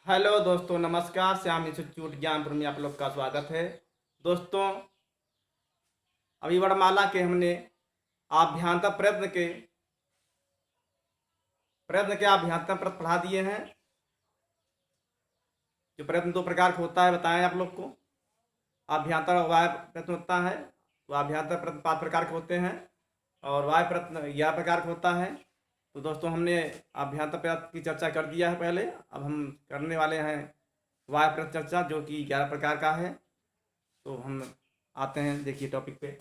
Hello दोस्तों, नमस्कार। Shyam institute Gyanpur में आप लोग का स्वागत है। दोस्तों, अभी वर्णमाला के हमने आभ्यंतर प्रयत्न के आभ्यंतर प्रयत्न पढ़ा दिए हैं। जो प्रयत्न दो प्रकार का होता है बताएं आप लोग को। आभ्यंतर और वाह्य प्रयत्न होता है। तो आभ्यंतर प्रयत्न 5 प्रकार के होते हैं और वाह्य प्रयत्न 11 प्रकार का होता है। तो दोस्तों, हमने आभ्यंतर प्रयत्न की चर्चा कर दिया है पहले। अब हम करने वाले हैं वाह्य प्रयत्न चर्चा, जो कि 11 प्रकार का है। तो हम आते हैं, देखिए टॉपिक पे।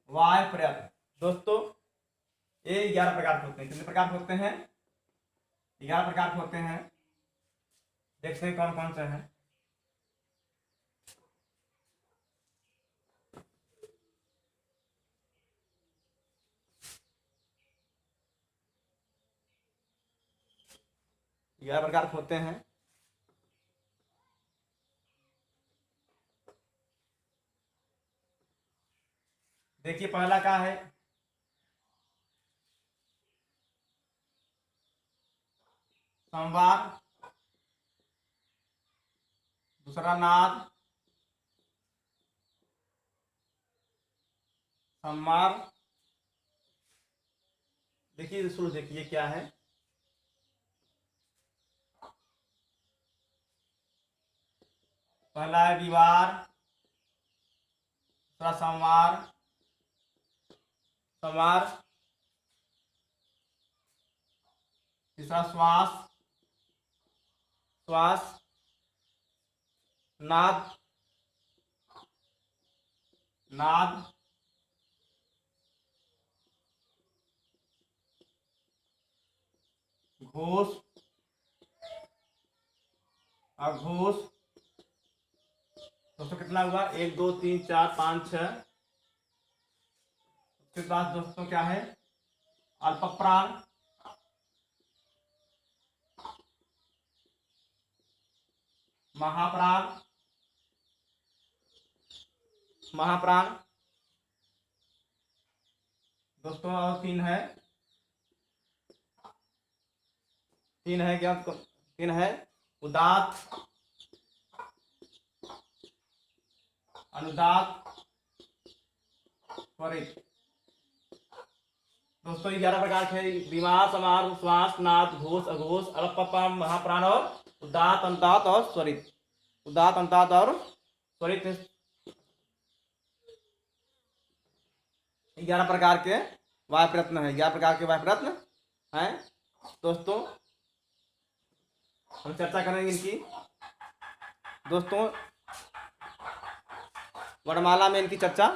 वाह्य प्रयत्न दोस्तों, ये 11 प्रकार के होते हैं। कितने प्रकार के होते हैं? 11 प्रकार के होते हैं। देखते हैं कौन कौन से हैं। ग्यारह प्रकार के होते हैं। देखिए, पहला का है संवार, दूसरा नाद, संवार। देखिए शुरू, देखिए क्या है। पहला है विवार, दूसरा संवार, संवार, तीसरा श्वास, श्वास, नाद, नाद, घोष, अघोष। दोस्तों कितना हुआ? 1 2 3 4 5 6। उसके बाद दोस्तों क्या है? अल्पप्राण, महाप्राण, महाप्राण। दोस्तों और 3 है। 3 है क्या? 3 है उदात्त, अनुदात्त, त्वरित। दोस्तों 11 प्रकार के विवाह, समार, श्वास, नाद, घोष, अघोष, अल्पप्राण, महाप्राण और उदात्त, अनुदात्त और स्वरित। उदात्त, अनुदात्त और स्वरित 11 प्रकार के वाह्य प्रयत्न है। 11 प्रकार के वाह्य प्रयत्न हैं। दोस्तों हम चर्चा करेंगे इनकी। दोस्तों वर्णमाला में इनकी चर्चा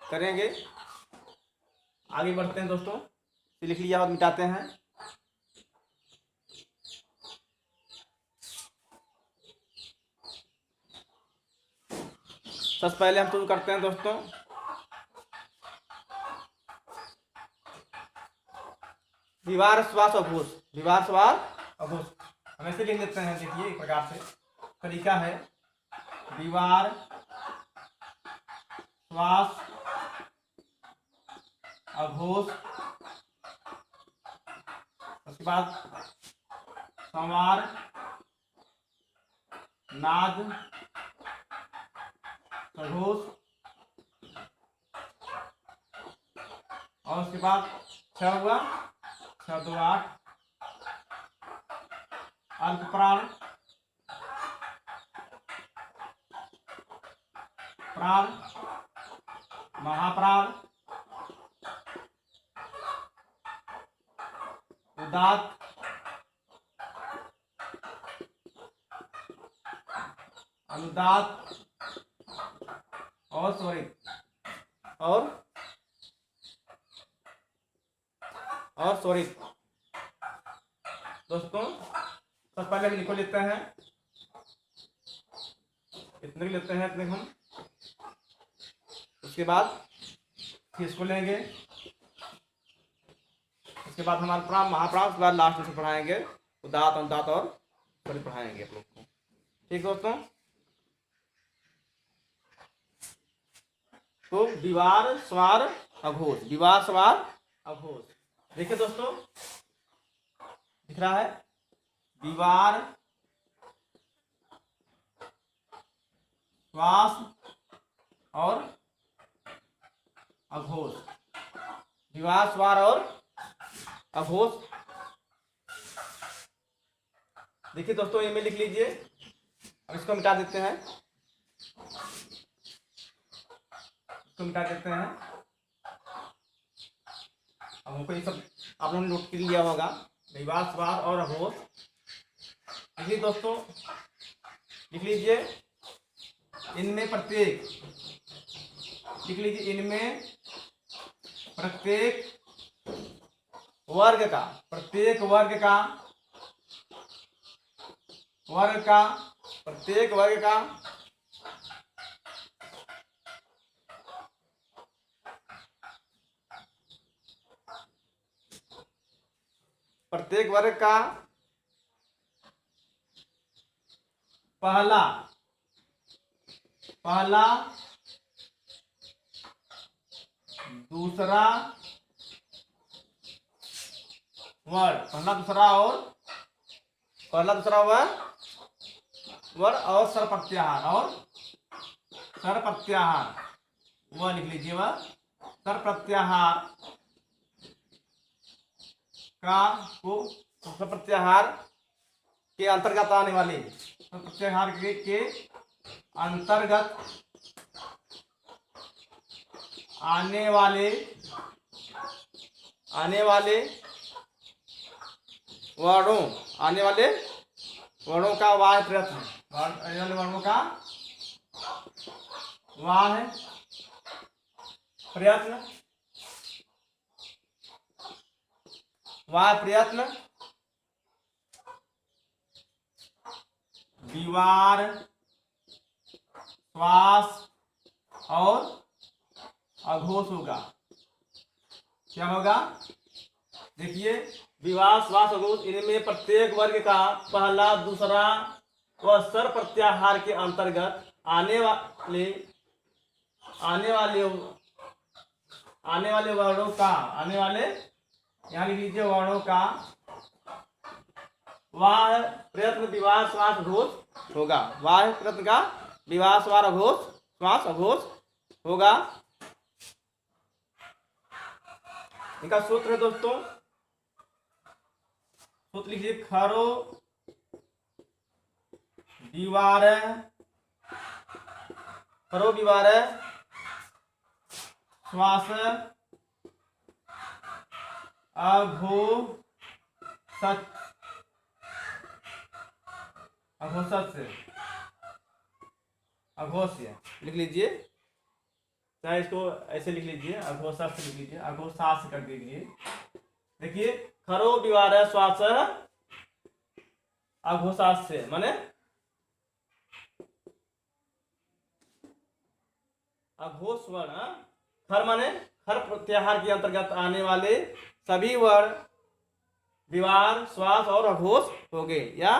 करेंगे। आगे बढ़ते हैं दोस्तों। लिख लिया और मिटाते हैं। सबसे पहले हम शुरू करते हैं दोस्तों। विवार, श्वास और घोष। विवार, श्वास और घोष हम ऐसे लिख लेते हैं। देखिए एक प्रकार से तरीका है। विवार, श्वास, अघोष, उसके बाद संवार, नाद, अघोष, और उसके बाद 6 हुआ, 6 2 8, अल्पप्राण, प्राण, महाप्राण, उदात्त, अनुदात्त और स्वरित और स्वरित। दोस्तों सबसे पहले हम लिखो लेते हैं। इतने लेते हैं, इतने हम। उसके बाद फिर इसको लेंगे। उसके बाद हमारा प्राण, महाप्राण। उसके बाद लास्ट में से पढ़ाएंगे उदात्त, अनुदात्त और स्वरित पढ़ाएंगे आप लोग को। ठीक दोस्तों। तो विवार, स्वार, अघोष, विवाह स्वार अघोष। देखिए दोस्तों, दिख रहा है विवार श्वास और अघोष, विवाह स्वार और अघोष। देखिए दोस्तों, ये में लिख लीजिए। अब इसको मिटा देते हैं, इसको मिटा देते हैं। अब हमको ये सब आप लोगों ने नोट कर लिया होगा, विवाह स्वार और अघोष। देखिए दोस्तों, लिख लीजिए इनमें प्रत्येक, लिख लीजिए इनमें प्रत्येक वर्ग का, प्रत्येक वर्ग का, वर्ग का, प्रत्येक वर्ग का प्रत्येक वर्ग का पहला, पहला, दूसरा वर्ग, पहला दूसरा और पहला दूसरा वर्ग और सर प्रत्याहार, और सर प्रत्याहार वह लिख लीजिए, वह सर प्रत्याहार का को सर प्रत्याहार के अंतर्गत आने वाले, सर प्रत्याहार के अंतर्गत आने वाले वर्णों, आने वाले वर्णों का वाह प्रयत्न, आने वाले वर्णों का वाह प्रयत्न, वाह प्रयत्न विवार श्वास और अघोष होगा। क्या होगा? देखिए, विवाह श्वास अघोष, इनमें प्रत्येक वर्ग का पहला दूसरा व सर प्रत्याहार के अंतर्गत आने वाले वर्णों का, आने वाले यहाँ लिख लीजिए वर्णों का वाह प्रयत्न विवाह श्वास अघोष होगा। वाह प्रयत्न का विवाह स्वार अघोष श्वास अघोष होगा। इनका सूत्र है दोस्तों, सूत्र लिखिए, खरो विवार, खरो विवार श्वास अघोष, अघोषस्य, अघोष्य लिख लीजिए, चाहे इसको ऐसे लिख लीजिए, अघोषस्य लिख लीजिए, अघोषास्य कर दीजिए। देखिए, खरो विवार श्वास अघोषास्य माने अघोष वर्ण, खर माने खर प्रत्याहार के अंतर्गत आने वाले सभी वर्ण विवार श्वास और अघोष हो गए, या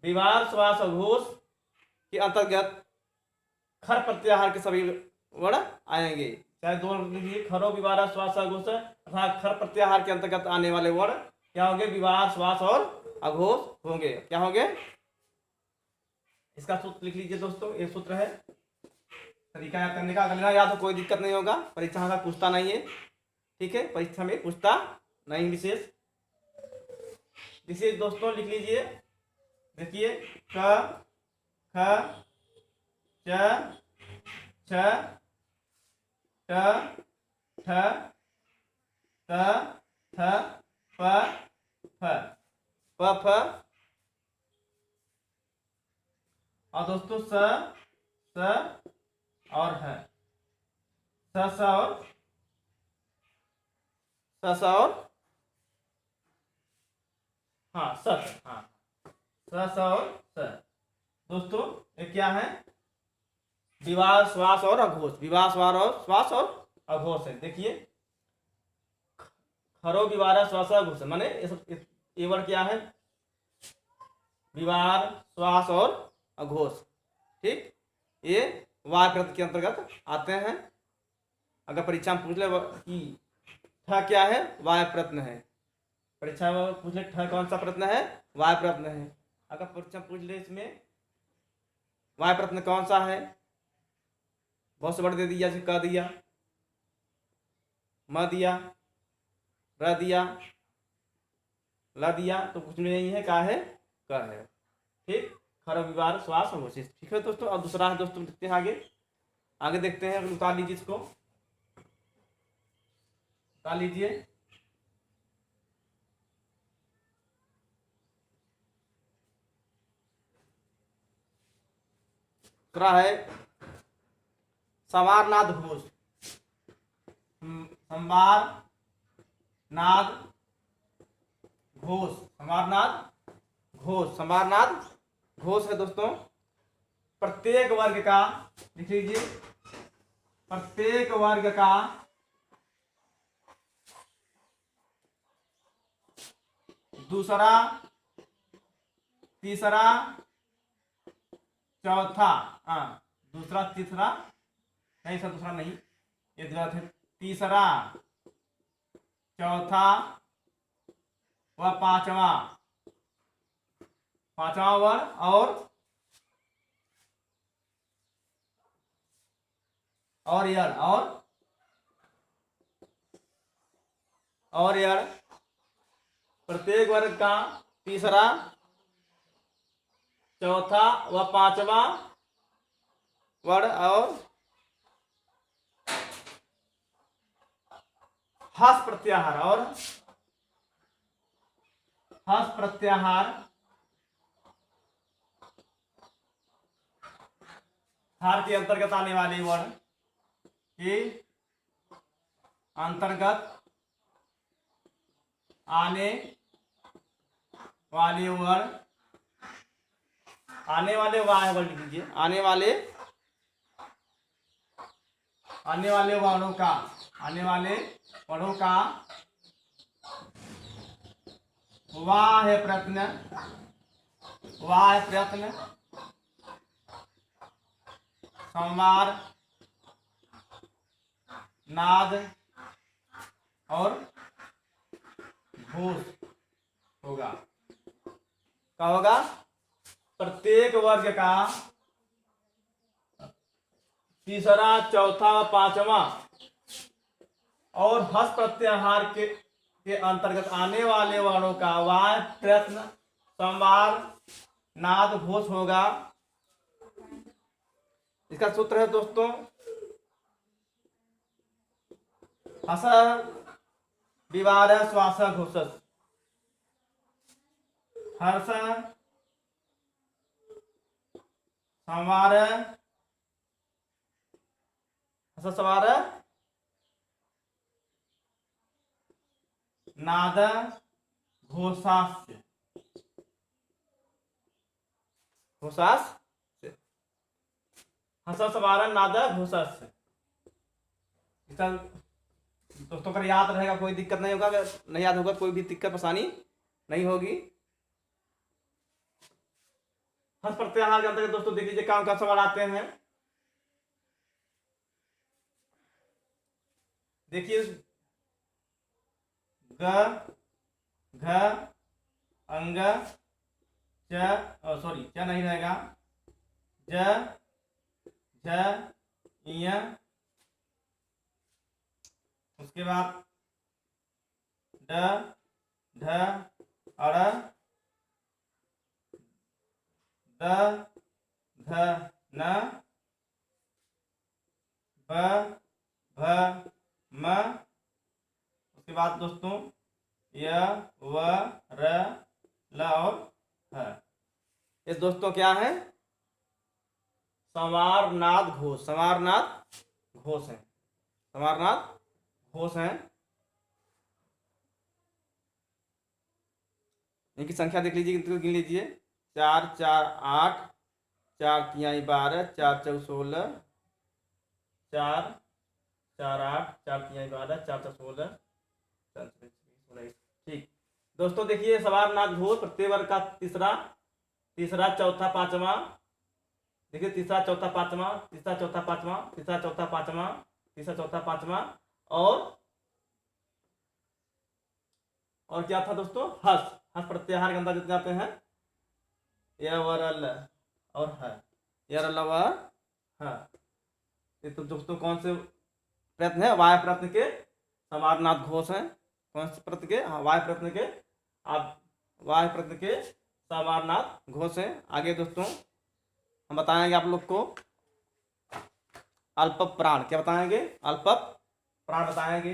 विवार श्वास अघोष के अंतर्गत खर प्रत्याहार के सभी वर्ण आएंगे। चाहे दो लिखिए, खरो विवार श्वास अघोष अर्थात खर प्रत्याहार के अंतर्गत आने वाले वर्ण क्या होंगे? विवार श्वास और अघोष होंगे। क्या होंगे? इसका सूत्र लिख लीजिए दोस्तों, ये सूत्र है। तरीका याद करने का, अगर ना याद हो कोई दिक्कत नहीं होगा, परीक्षा का पूछता नहीं है, ठीक है, परीक्षा में पूछता नहीं विशेष। विशेष दोस्तों लिख लीजिए, देखिए, क ख च छ ट ठ त थ प फ, प फ, और दोस्तों स और है, स और हाँ स, हाँ स और स। दोस्तों ये क्या है? विवाह श्वास और अघोष, विवाह स्वार और श्वास और अघोष है। देखिए, खरो विवार श्वास अघोष माने ये वर्ड क्या है? विवार श्वास और अघोष, ठीक, ये वाक्य के अंतर्गत आते हैं। अगर परीक्षा में पूछ ले कि ठ क्या है, वाय प्रश्न है। परीक्षा में पूछ ले ठ कौन सा प्रश्न है, वाय प्रश्न है। अगर परीक्षा में पूछ ले इसमें वाय प्रश्न कौन सा है, बहुत से वर्ड दे दिया, जैसे क दिया, म दिया, र दिया, ल दिया, तो कुछ में नहीं है, का है, क है। ठीक, खर विवार श्वास अवशेष। ठीक है दोस्तों। और दूसरा है दोस्तों, देखते हैं आगे। आगे देखते हैं, उतार लीजिए इसको, उतार लीजिए। दूसरा है संवार नाद घोष। संवार नाद घोष, संवार नाद घोष, संवार नाद घोष है दोस्तों। प्रत्येक वर्ग का, लिख लीजिए, प्रत्येक वर्ग का दूसरा, तीसरा, चौथा, हाँ दूसरा तीसरा नहीं सर, दूसरा नहीं, ये गलत है। तीसरा, चौथा व पांचवा, पांचवा वर्ग और यड़, और यड़, प्रत्येक वर्ग का तीसरा, चौथा व पांचवा वर्ण और हस प्रत्याहार, और हस प्रत्याहार हार के अंतर्गत आने वाले वर्ण के अंतर्गत आने वाले वर्ण, आने वाले वाह वर्ड लिख लीजिए, आने वाले वर्णों का, आने वाले वर्णों का वाह प्रयत्न, वाह प्रयत्न, संवार नाद और घोष होगा। क्या होगा? प्रत्येक वर्ग का तीसरा, चौथा, पांचवा और हस प्रत्याहार के अंतर्गत आने वाले वर्णों का वाय प्रयत्न, संवार नाद घोष होगा। इसका सूत्र है दोस्तों, हस विवार श्वास घोषस, हर्ष संवार, हस संवार नाद घोषास्य, घोषास्य, हस संवार नाद घोषास्य। इसका दोस्तों अगर याद रहेगा कोई दिक्कत नहीं होगा, अगर नहीं याद होगा कोई भी दिक्कत परेशानी नहीं होगी। हस प्रत्याहार के अंतर्गत दोस्तों देख लीजिए कौन कौन सवाल आते हैं। देखिए, ग, घ, अंग, च, सॉरी च नहीं रहेगा, ज, झ, इय, उसके बाद ड, ढ, अड़, द, ध, न, ब, भ, म, उसके बाद दोस्तों य, व, र, ल और ह। ये दोस्तों क्या है? संवार नाद घोष, संवार नाद घोष है, संवार नाद घोष है। इनकी संख्या देख लीजिए, गिन लीजिए, 4 4 8, 4 3 12, 4 4 16, 4 4 8, 4 3 12, 4 4 16, 4 16। ठीक दोस्तों, देखिए सवार नाद घोष प्रत्येक वर्ग का तीसरा, चौथा, पांचवा। देखिए तीसरा, चौथा, पांचवा, तीसरा, चौथा, पांचवा, तीसरा, चौथा, पांचवा, तीसरा चौथा पांचवा। और क्या था दोस्तों, हस। हस प्रत्याहार के अंदर जितने आते हैं य वर ल और ह, यर ल व ह। ये तो दोस्तों कौन से प्रयत्न है, वाय प्रयत्न के समानार्थ घोष हैं। कौन से प्रयत्न के, हाँ वाय प्रयत्न के, आप वाय प्रयत्न के समानार्थ घोष हैं। आगे दोस्तों हम बताएंगे आप लोग को अल्प प्राण। क्या बताएंगे, अल्प प्राण बताएंगे।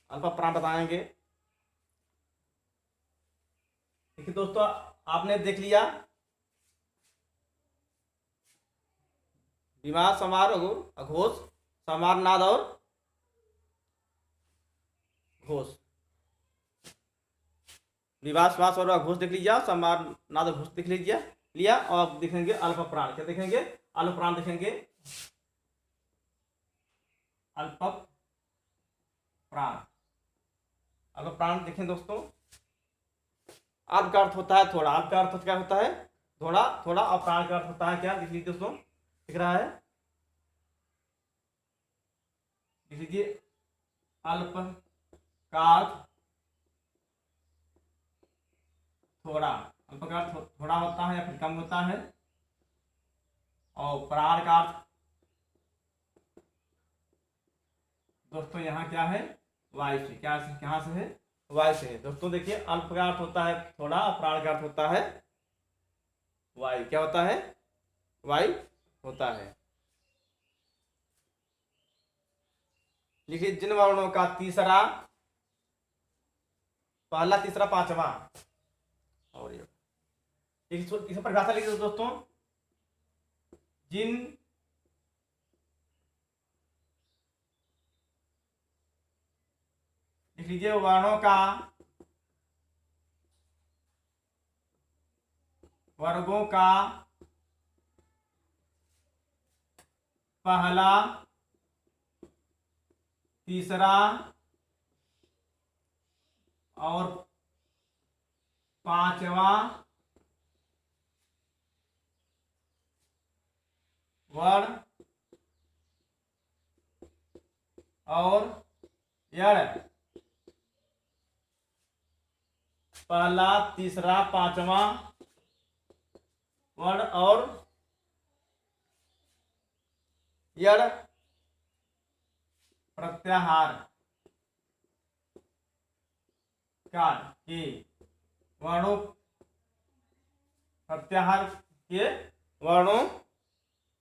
अल्प प्राण बताएंगे। देखिए दोस्तों, आपने देख लिया विवाह समारोह अघोष समारनाद और घोष। विवाह श्वास और अघोष देख लीजिए, समारनाद घोष देख लीजिए लिया। और देखेंगे अल्प प्राण। क्या देखेंगे, अल्प प्राण देखेंगे। अल्प प्राण, अल्प प्राण देखें दोस्तों। अल्प का अर्थ होता है थोड़ा। अल्प का अर्थ क्या होता है, थोड़ा थोड़ा। और प्राण का अर्थ होता है क्या, देख लीजिए दोस्तों, दिख रहा है, देख लीजिए। अल्प का अर्थ थोड़ा, अल्प का अर्थ थोड़ा होता है या फिर कम होता है। और प्राण का अर्थ दोस्तों यहाँ क्या है, वायु से। क्या से, कहाँ से है, वायु से है दोस्तों। देखिए अल्प का अर्थ होता है थोड़ा, और प्राण का अर्थ होता है वायु। क्या होता है, वायु होता है। लिखिए जिन वर्णों का तीसरा, पहला तीसरा पांचवा और ये इसकी परिभाषा लिखिए दोस्तों। जिन लिख लीजिए वर्णों का, वर्गों का पहला तीसरा और पांचवा वर्ण और यण, पहला तीसरा पांचवा वर्ण और यण प्रत्याहार का के वर्णों, प्रत्याहार के वर्णों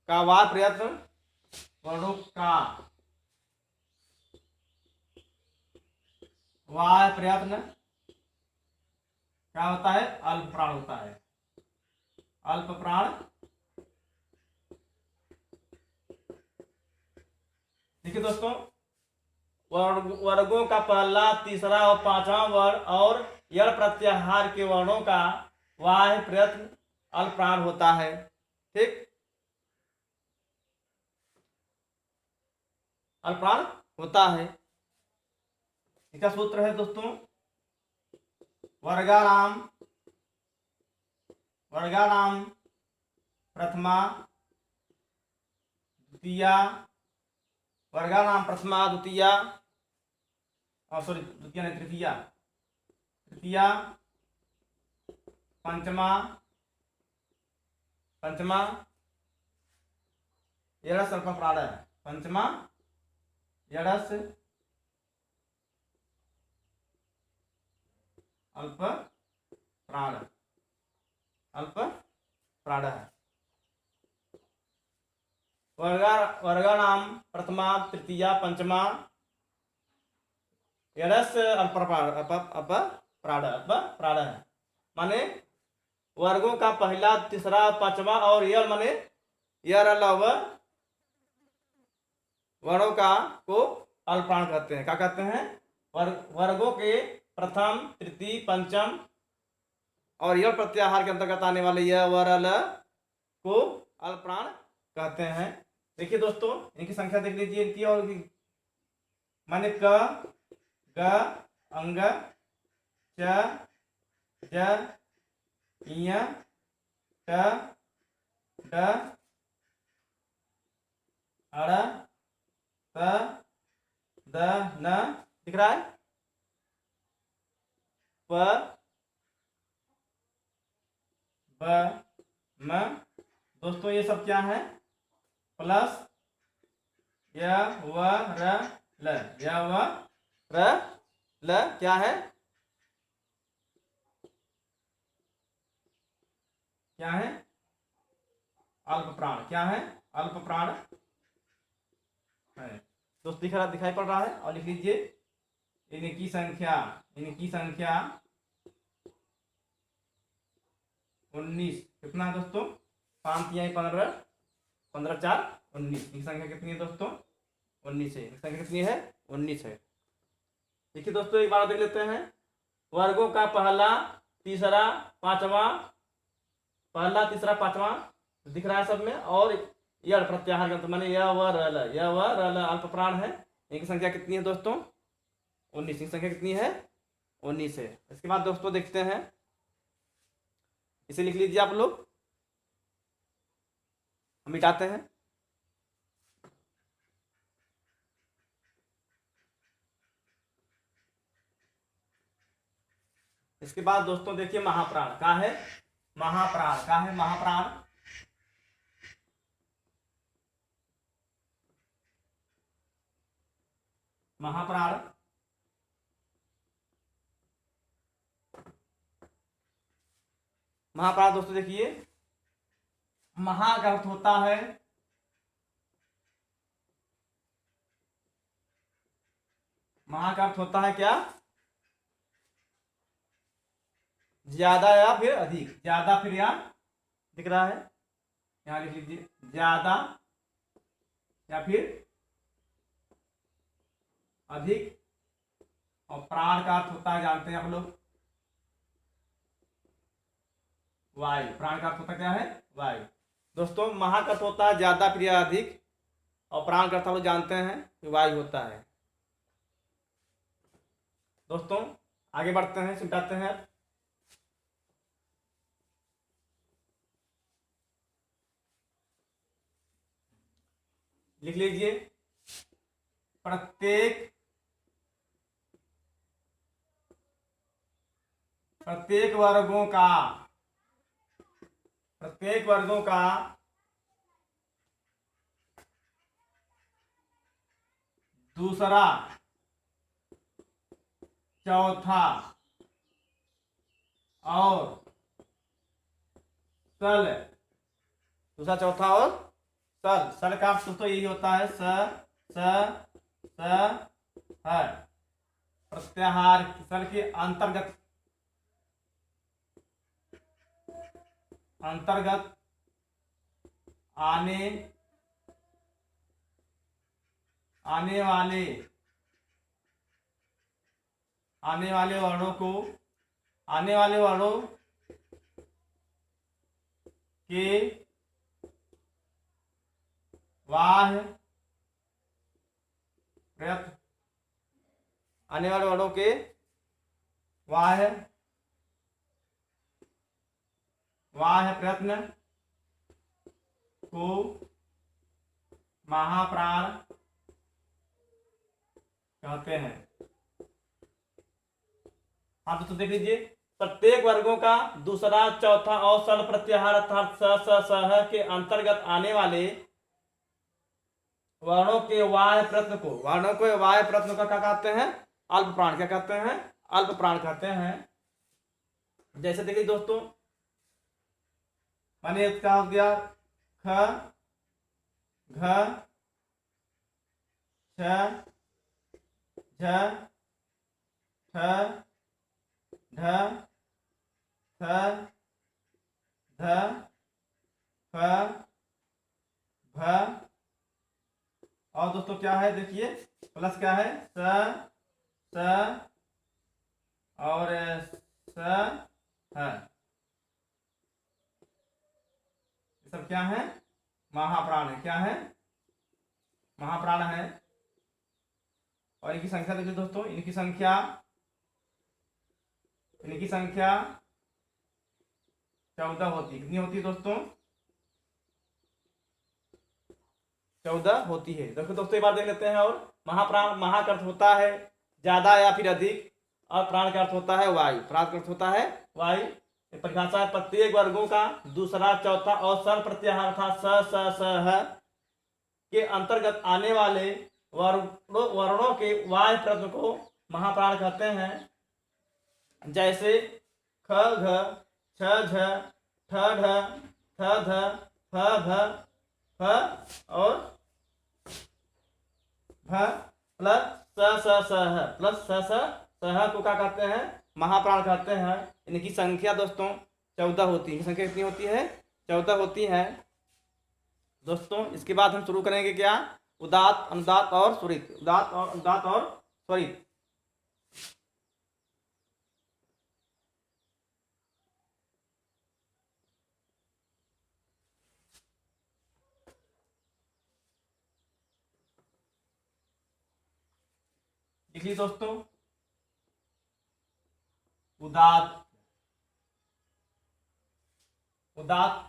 का वाय प्रयत्न, वर्णों का वाय प्रयत्न क्या होता है, अल्प प्राण होता है। अल्प प्राण। देखिए दोस्तों, वर्गों का पहला तीसरा और पांचवा वर्ण और यण प्रत्याहार के वर्णों का वाय प्रयत्न अल्प प्राण होता है। ठीक, अल्प प्राण होता है। इसका सूत्र है दोस्तों, वर्गाणाम, वर्गाणाम प्रथमा द्वितीया, वर्गाणाम प्रथमा द्वितीया, सॉरी द्वितीया नहीं तृतीया, तृतीया पंचमा, पंचमा यड़स अल्प प्राण है। पंचमा यड़स अल्प प्राण, अल्प प्राण है। वर्गाणाम प्रथमा तृतीया पंचमा यड़स अल्प प्राण, अल्प प्राण है। माने वर्गों का पहला तीसरा पांचवा और यण माने यर लव वर्णों का को अल्प प्राण कहते हैं। क्या कहते हैं, वर्गों के प्रथम तृतीय पंचम और यण प्रत्याहार के अंतर्गत आने वाले यह वरल को अल्प प्राण कहते हैं। देखिए दोस्तों, इनकी संख्या देख लीजिए इनकी, और माने क ग अंग च ज इय ट ड अड़ त द न, दिख रहा है, प ब म। दोस्तों ये सब क्या है, प्लस य व र ल, य व र ल क्या है, क्या है, अल्प प्राण, क्या है, अल्प प्राण है। दोस्तों दिखाई पड़ रहा है, और लिख लीजिए इनकी संख्या, इनकी संख्या 19, कितना है दोस्तों, 5 या 15, 15 4 19, इनकी संख्या कितनी है दोस्तों, 19 है, इनकी संख्या कितनी है, 19 है। देखिए दोस्तों एक बार देख लेते हैं, वर्गों का पहला तीसरा पांचवा, पहला तीसरा पांचवा दिख रहा है सब में, और यड़ प्रत्याहार ग्रंथ माने य व र ल, य व र ल अल्प प्राण है, इनकी संख्या कितनी है दोस्तों, 19, इनकी संख्या कितनी है, 19 है। इसके बाद दोस्तों देखते हैं, इसे लिख लीजिए आप लोग, हम मिटाते हैं। इसके बाद दोस्तों देखिए महाप्राण का है, महाप्राण का है, महाप्राण महाप्राण महाप्राण दोस्तों देखिए, महा का अर्थ होता है महा का अर्थ होता है क्या, ज्यादा या फिर अधिक, ज्यादा फिर या, दिख रहा है यहां लिख लीजिए, ज्यादा या फिर अधिक, और प्राण का अर्थ होता है जानते हैं आप लोग, वायु, प्राण का अर्थ होता क्या है, वायु। दोस्तों महा का अर्थ होता है ज्यादा फिर या अधिक, और प्राण का अर्थ हम लोग जानते हैं कि वायु होता है। दोस्तों आगे बढ़ते हैं, सिमटाते हैं, लिख लीजिए प्रत्येक वर्गों का, प्रत्येक वर्गों का दूसरा चौथा और सल, दूसरा चौथा और सल, सल का दोस्तों यही होता है स है, प्रत्याहार सल के अंतर्गत, अंतर्गत आने वाले वर्णों को, आने वाले वर्णों के वाह्य प्रयत्न, आने वाले वर्णों के वाह्य प्रयत्न को महाप्राण कहते हैं। हाँ दोस्तों देख लीजिए, प्रत्येक वर्गों का दूसरा चौथा और सल प्रत्याहार अर्थात स के अंतर्गत आने वाले वर्णों के वाह्य प्रयत्न को, वर्णों के वाह्य प्रयत्न का क्या कहते हैं, अल्प प्राण, क्या कहते हैं, अल्प प्राण कहते हैं। जैसे देखिए दोस्तों, मानिए क्या हो गया, ख घ छ झ ठ ढ थ ध फ भ, और दोस्तों क्या है देखिए, प्लस क्या है, स और स है, ये सब क्या है, महाप्राण है, क्या है, महाप्राण है। और इनकी संख्या देखिए दोस्तों, इनकी संख्या 14 होती है। कितनी होती है दोस्तों? 14 होती है। देखो दोस्तों एक बार देख लेते हैं। और महाप्राण, महा का अर्थ होता है ज्यादा या फिर अधिक, और प्राण का अर्थ होता है वायु। प्राण का अर्थ होता है वायु। परिभाषा है प्रत्येक वर्गों का दूसरा, चौथा और सर प्रत्याहार अर्थात स स स ह के अंतर्गत आने वाले वर्णों के वाय प्रश्न को महाप्राण कहते हैं। जैसे ख घ छ झ ठ ढ थ ध फ भ फ और भ प्लस स स स ह प्लस स स स ह को क्या कहते हैं? महाप्राण कहते हैं। इनकी संख्या दोस्तों 14 होती है। संख्या कितनी होती है? 14 होती है दोस्तों। इसके बाद हम शुरू करेंगे क्या? उदात्त, अनुदात्त और स्वरित। उदात्त और अनुदात्त और स्वरित। लिखिए दोस्तों, उदात्त, उदात्त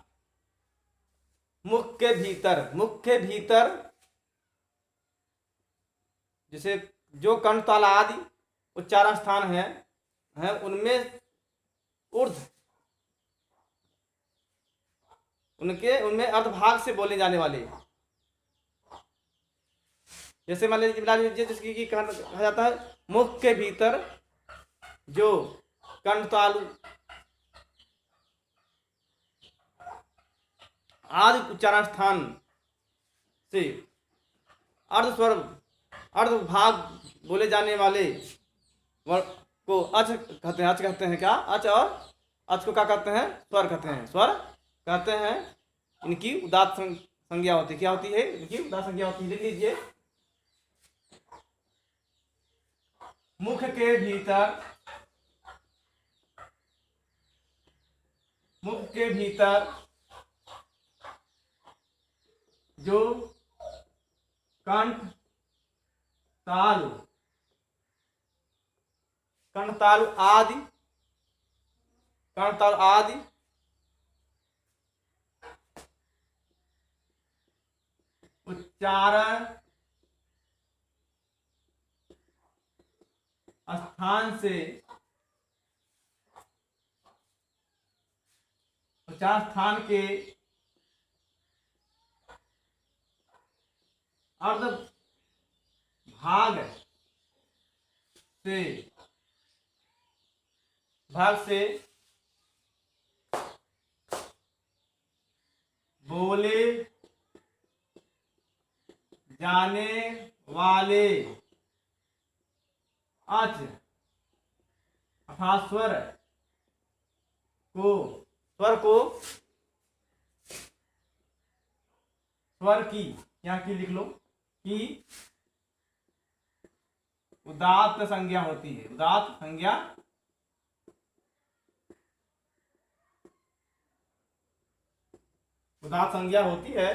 मुख के भीतर, मुख के भीतर जैसे जो कंठताल आदि उच्चारण स्थान है उनमें ऊर्ध्व, उनमें अर्धभाग से बोले जाने वाले, जैसे मान लीजिए जिसकी कहा जाता है मुख के भीतर जो कंठतालु आदि उच्चारण स्थान से अर्ध स्वर, अर्ध भाग बोले जाने वाले को अच कहते हैं। अच कहते हैं क्या? अच। और अच को क्या कहते हैं? स्वर कहते हैं। स्वर कहते हैं। इनकी उदात्त संज्ञा होती है। क्या होती है? इनकी उदात्त संज्ञा होती है। लिख लीजिए, मुख के भीतर, मुख के भीतर जो कंठ तालु, कंठतालु आदि, कंठतालु आदि उच्चारण स्थान से, उच्चारण स्थान के अर्ध भाग से बोले जाने वाले अच अर्थात स्वर की, यहाँ की लिख लो, की उदात्त संज्ञा होती है। उदात्त संज्ञा, उदात्त संज्ञा होती है।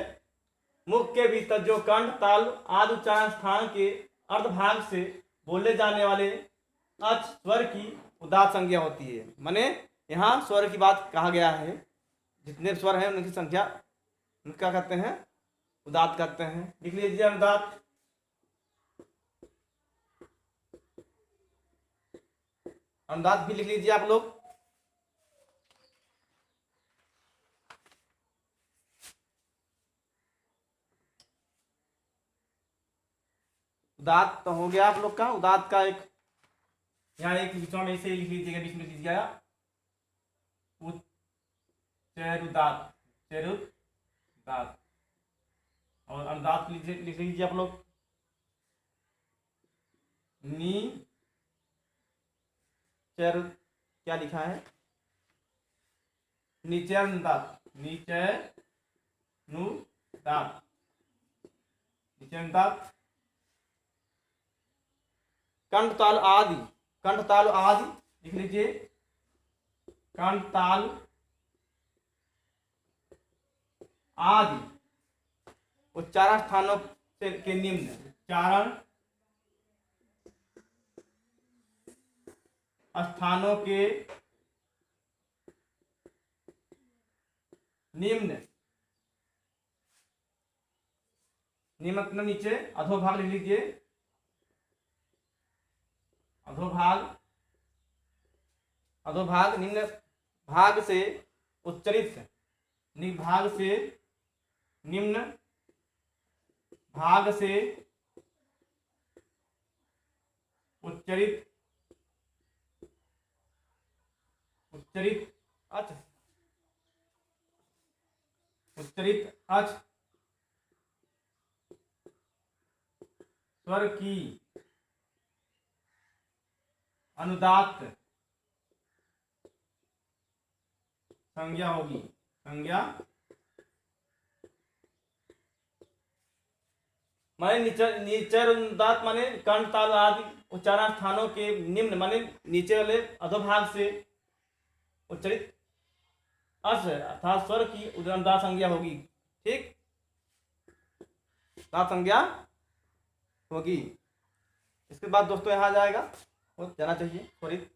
मुख के भीतर जो कंठ ताल आदि उच्चारण स्थान के अर्धभाग से बोले जाने वाले अच स्वर की उदात्त संज्ञा होती है। माने यहाँ स्वर की बात कहा गया है। जितने स्वर हैं उनकी संख्या उनका कहते हैं? उदात्त कहते हैं। लिख लीजिए अनुदात्त। अनुदात्त भी लिख लीजिए आप लोग। उदात्त तो हो गया आप लोग का। उदात्त का एक यहाँ एक बीच में ऐसे लिख लीजिएगा, बीच में लीजिएगा चेरुदात्त, चेरुदात्त। और अनुदात्त लिख लीजिए आप लोग, नी चर, क्या लिखा है? निचरनुदात्त, निचरनुदात्त, निचरनुदात्त। कंठताल आदि, कंठताल आदि लिख लीजिए, कंठताल आदि उच्चारण स्थानों के निम्न, उच्चारण स्थानों के निम्न, निम्न मतलब नीचे, अधोभाग लिख लीजिए, अधोभाग, अधोभाग निम्न भाग से उच्चरित, भाग से, निम्न भाग से उच्चरित, उच्चरित अच, उच्चरित अच स्वर की अनुदात्त संज्ञा होगी, संज्ञा माने नीचर अनुदात माने कर्ण ताल आदि उच्चारण स्थानों के निम्न माने नीचे वाले अधोभाग से उच्चरित अस अर्थात स्वर की अनुदात संज्ञा होगी। ठीक, दात संज्ञा होगी। इसके बाद दोस्तों यहाँ आ जाएगा, हो जाना चाहिए स्वरित।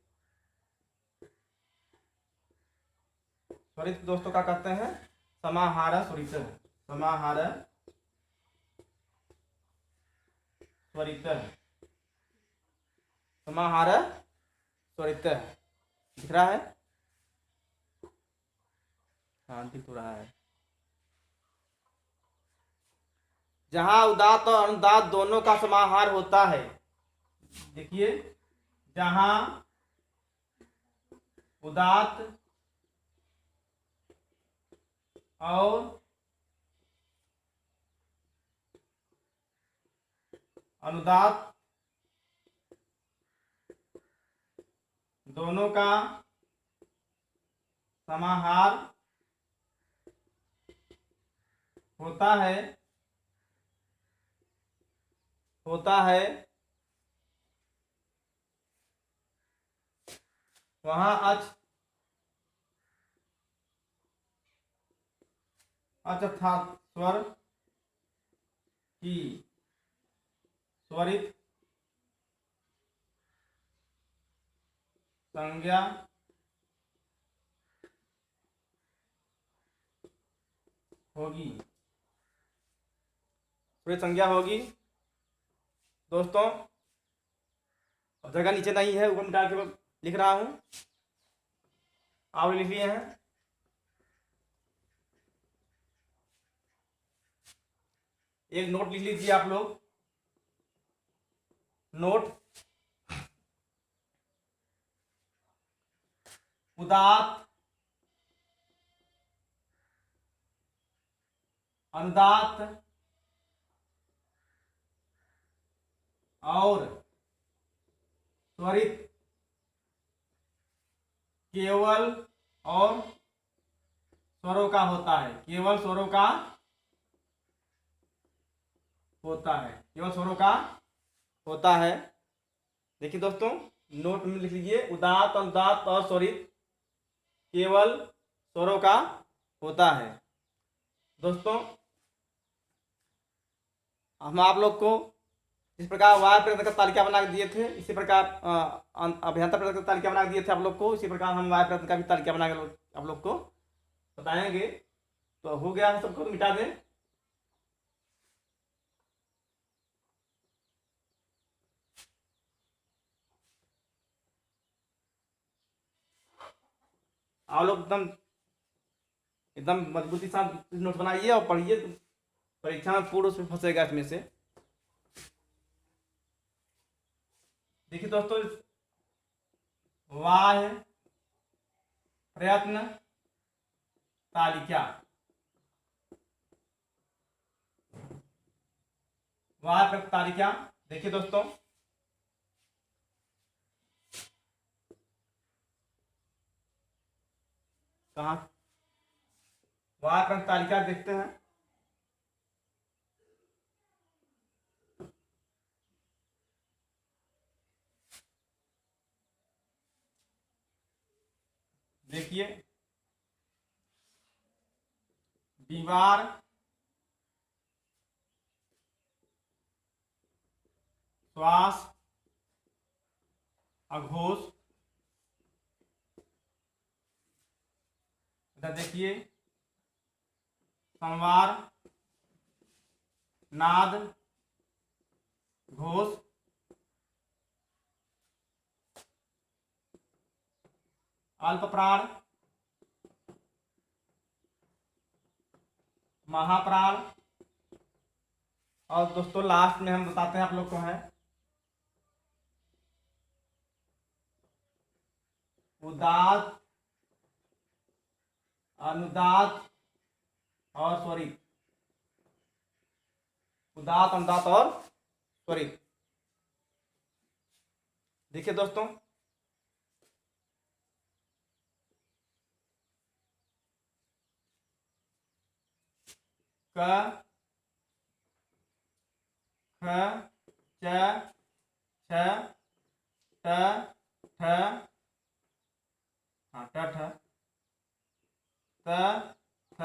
स्वरित दोस्तों का कहते हैं समाहार स्वरित, समाहार स्वरित, समाहार स्वरित दिख रहा है? हाँ दिख रहा है। जहां उदात्त और अनुदात्त दोनों का समाहार होता है, देखिए जहां उदात्त और अनुदात्त दोनों का समाहार होता है, वहां अर्थात स्वर की स्वरित संज्ञा होगी, स्वरित संज्ञा होगी। दोस्तों अब जगह नीचे नहीं है, ऊपर मिटा के लिख रहा हूं, आप लिख लिए हैं। एक नोट लिख लीजिए आप लोग, नोट, उदात्त अनुदात्त और स्वरित केवल और स्वरों का होता है, केवल स्वरों का होता है, केवल स्वरों का होता है। देखिए दोस्तों नोट में लिख लीजिए, उदात्त अनुदात्त और स्वरित केवल स्वरों का होता है। दोस्तों हम आप लोग को इस प्रकार वाय प्रयत्न का तालिका बना के दिए थे, इसी प्रकार अभ्यंतर प्रयत्न का तालिका बना के दिए थे आप लोग को, इसी प्रकार हम वाय प्रयत्न का भी तालिका बना के आप लोग को बताएंगे। तो हो गया सबको, तो मिटा दें। आप लोग एकदम एकदम मजबूती के साथ नोट बनाइए और पढ़िए, परीक्षा में पूर्ण उसमें फंसेगा इसमें से। देखिए दोस्तों, वाय प्रयत्न तालिका, वाय प्रयत्न तालिका। देखिए दोस्तों कहाँ वाय प्रयत्न तालिका देखते हैं। देखिए दीवार, श्वास, अघोष, इधर देखिए संवार नाद घोष अल्प प्राण महाप्राण। और दोस्तों लास्ट में हम बताते हैं आप लोग को है उदात्त अनुदात्त और स्वरित। उदात्त अनुदात्त और स्वरित। देखिए दोस्तों क ख च छ ट ठ ट ठ त थ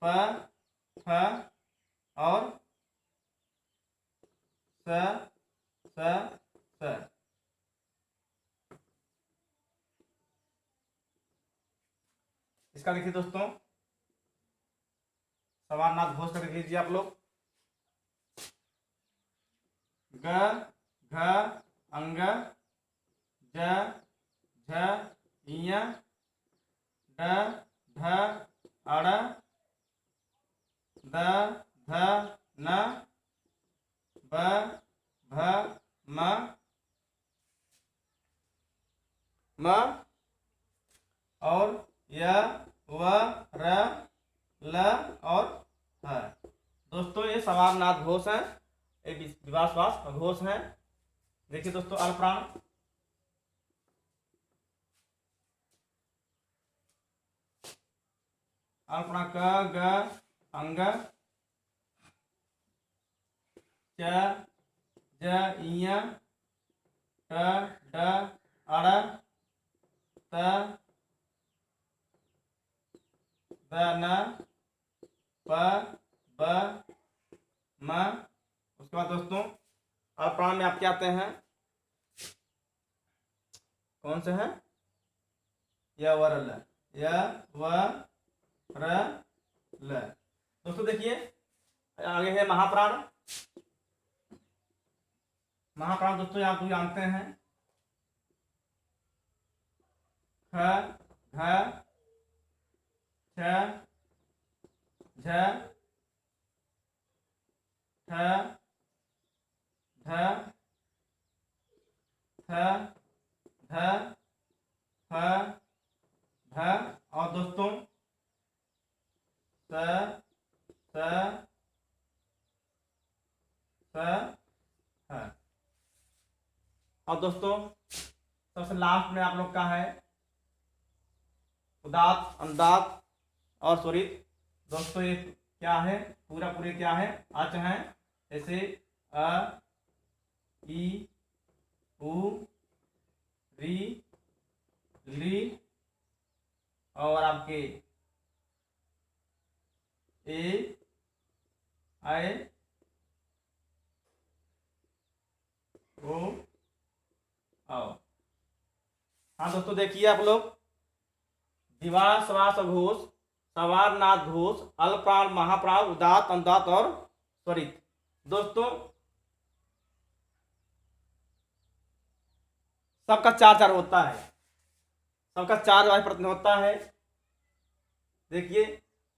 प फ और स स। इसका देखिए दोस्तों सवारनाथ घोष करके लीजिए आप लोग। ग घ अंग ज झ इय ड ढ अड़ द ध न ब भ म और य व र ल और ह। दोस्तों ये सवारनाथ घोष है, एक विवाह घोष है। देखिए दोस्तों अल्पप्राण अल्पप्राण क ग अंग च ज इय ट ड अड़ त द न प ब म। उसके बाद दोस्तों अल्पप्राण में आपके आते हैं कौन से हैं य व र ल य व र ल। दोस्तों देखिए आगे है महाप्राण। महाप्राण दोस्तों आप तो जानते हैं ख घ छ झ ठ ध थ ध फ ध और दोस्तों स स स ह। और दोस्तों सबसे लास्ट में आप लोग का है उदात्त अनुदात्त और स्वरित। दोस्तों ये क्या है पूरे क्या है अच हैं, जैसे अ ई उ री ली और आपके ए आए ओ आओ। हाँ दोस्तों देखिए आप लोग द्विवार समास घोष सवारनाथ घोष अल्पप्राण महाप्राण उदात्त अनुदात्त और स्वरित। दोस्तों सबका चार चार होता है, सबका चार वाला प्रश्न होता है। देखिए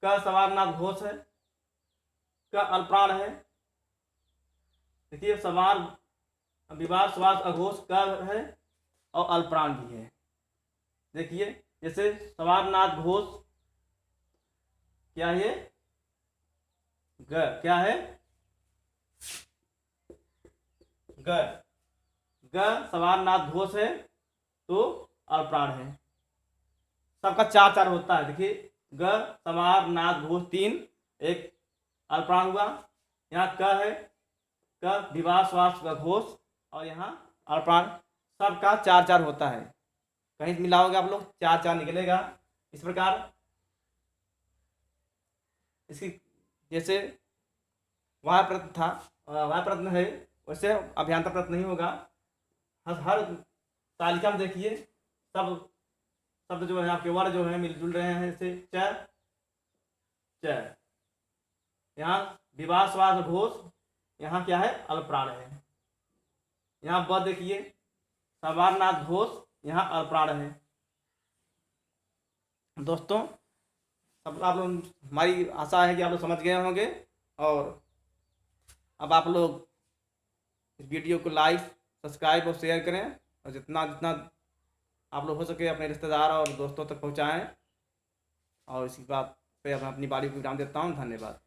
क सवारनाथ घोष है, क अल्पप्राण है। देखिए सवार विवाह समास अघोष क है और अल्पप्राण भी है। देखिए जैसे सवारनाथ घोष क्या है ग क्या है ग ग सवारनाथ घोष है तो अल्पप्राण है। सबका चार चार होता है। देखिए ग सवारनाथ घोष तीन, एक अल्पप्राण हुआ। यहाँ क है क विवाह श्वास घोष और यहाँ अल्पप्राण। सबका चार चार होता है। कहीं मिलाओगे आप लोग चार चार निकलेगा। इस प्रकार इसकी जैसे वह प्रश्न था वह प्रश्न है वैसे अभियंता प्रश्न नहीं होगा। हर तालिका में देखिए सब शब्द जो है आपके वर्ण जो है मिलजुल रहे हैं। जैसे च च यहाँ विवाह श्वास घोष, यहाँ क्या है अल्पप्राण है। यहाँ ब देखिए सवारनाथ घोष, यहाँ अल्पप्राण है। दोस्तों सब आप लोग, हमारी आशा है कि आप लोग समझ गए होंगे। और अब आप लोग इस वीडियो को लाइक सब्सक्राइब और शेयर करें, और जितना जितना आप लोग हो सके अपने रिश्तेदार और दोस्तों तक पहुंचाएं। और इसी बात पे मैं अपनी बारी को विराम देता हूं। धन्यवाद।